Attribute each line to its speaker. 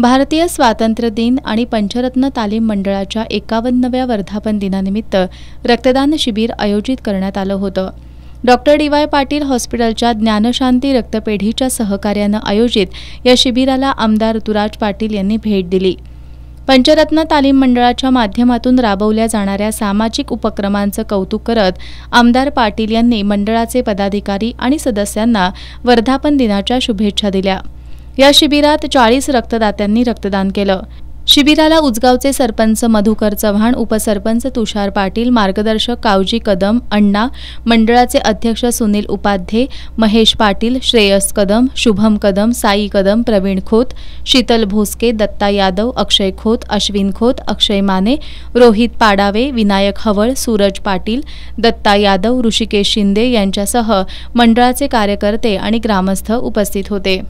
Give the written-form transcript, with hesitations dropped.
Speaker 1: भारतीय स्वातंत्र्य दिन आणि पंचरत्न तालीम मंडळाच्या 51व्या वर्धापन दिनानिमित्त रक्तदान शिबिर आयोजित करण्यात आलं होतं। Doctor DY. पाटील हॉस्पिटलच्या ज्ञानशांती रक्तपेढीच्या सहकार्यानं आयोजित या शिबिराला आमदार ऋतुराज पाटील यांनी भेट दिली। पंचरत्न तालीम मंडळाच्या माध्यमातून राबवल्या जाणाऱ्या सामाजिक उपक्रमांचं कौतुक करत आमदार पाटील यांनी मंडळाचे पदाधिकारी आणि सदस्यांना वर्धापन दिनाच्या शुभेच्छा दिल्या। या शिबिरात 40 रक्तदात्यांनी रक्तदान केलं। शिबिराला उजगावचे सरपंच मधुकर चव्हाण, उपसरपंच तुषार पाटील, मार्गदर्शक कावजी कदम, अण्णा, मंडळाचे अध्यक्ष सुनील उपाध्ये, महेश पाटील, श्रेयस कदम, शुभम कदम, साई कदम, प्रवीण खोत, शीतल भोसके, दत्ता यादव, अक्षय खोत, अश्विन खोत, अक्षय माने, रोहित पाडावे, विनायक हवळ, सूरज पाटील, दत्ता यादव, ऋषिकेश शिंदे यांच्यासह मंडळाचे कार्यकर्ते आणि ग्रामस्थ उपस्थित होते।